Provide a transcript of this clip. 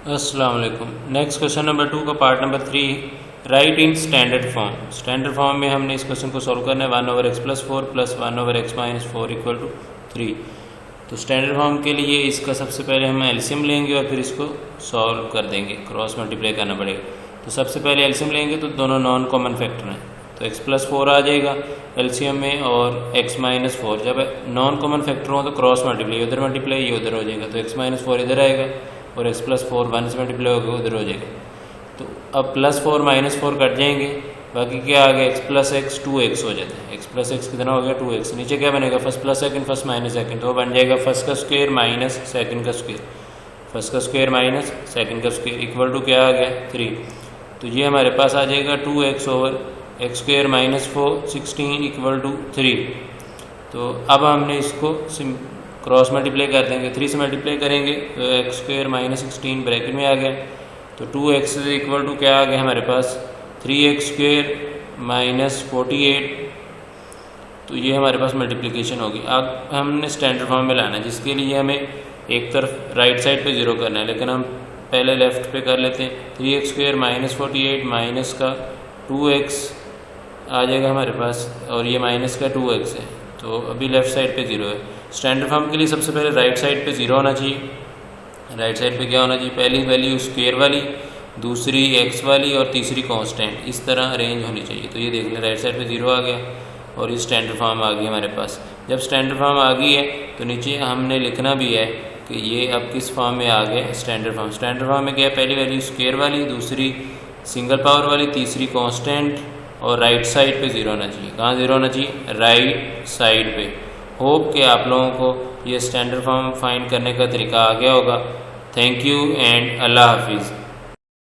अस्सलाम वालेकुम। Next question number 2 का part number 3, right in standard form. Standard form में हमने इस क्वेश्चन को सॉल्व करना है 1/x+4 + 1/x-4 = 3। तो स्टैंडर्ड फॉर्म के लिए इसका सबसे पहले हम एलसीएम लेंगे और फिर इसको सॉल्व कर देंगे, क्रॉस मल्टीप्लाई करना पड़ेगा। तो सबसे पहले एलसीएम लेंगे तो दोनों नॉन कॉमन फैक्टर हैं, तो x+4 आ जाएगा एलसीएम में और x-4। जब नॉन कॉमन फैक्टर हो तो क्रॉस मल्टीप्लाई, उधर मल्टीप्लाई ये उधर हो जाएगा, तो x-4 इधर आएगा और x+4 1 से मल्टीप्लाई होगा उधर हो जाएगा। तो अब +4 -4 कट जाएंगे, बाकी क्या आ गया x+x 2x हो जाता है। x+x कितना हो गया 2x। नीचे क्या बनेगा first plus second first minus second, तो बन जाएगा फर्स्ट का स्क्वायर माइनस सेकंड का स्क्वायर, फर्स्ट का स्क्वायर माइनस सेकंड का स्क्वायर इक्वल टू क्या आ गया 3। तो ये हमारे पास आ जाएगा 2x ओवर x² -4 16 = 3। तो अब हमने इसको क्रॉस मल्टीप्लाई कर देंगे, 3 से मल्टीप्लाई करेंगे तो x² -16 ब्रैकेट में आ गया, तो 2x इक्वल टू क्या आ गया हमारे पास 3x² -48। तो ये हमारे पास मल्टीप्लिकेशन होगी। अब हमने स्टैंडर्ड फॉर्म में लाना है, जिसके लिए हमें एक तरफ राइट साइड पे 0 करना है, लेकिन हम पहले लेफ्ट पे कर लेते हैं। 3x² -48 माइनस का 2x आ जाएगा हमारे पास और ये माइनस का 2x है, तो अभी लेफ्ट साइड पे 0 है। स्टैंडर्ड फॉर्म के लिए सबसे पहले राइट साइड पे 0 होना चाहिए। राइट साइड पे क्या होना चाहिए, पहली वैल्यू स्क्वायर वाली, दूसरी x वाली और तीसरी कांस्टेंट, इस तरह अरेंज होनी चाहिए। तो ये देख लें राइट साइड पे 0 आ गया और ये स्टैंडर्ड फॉर्म आ गई हमारे पास। जब स्टैंडर्ड फॉर्म आ गई है तो नीचे हमने लिखना भी है कि ये अब किस फॉर्म में आ गया स्टैंडर्ड फॉर्म। स्टैंडर्ड फॉर्म में क्या है, पहली वैल्यू स्क्वायर वाली, दूसरी सिंगल पावर वाली, तीसरी कांस्टेंट और राइट साइड पे 0 होना चाहिए। कहाँ 0 होना चाहिए, राइट साइड पे। होप कि आप लोगों को ये स्टैंडर्ड फॉर्म फाइंड करने का तरीका आ गया होगा। थैंक यू एंड अल्लाह हाफिज़।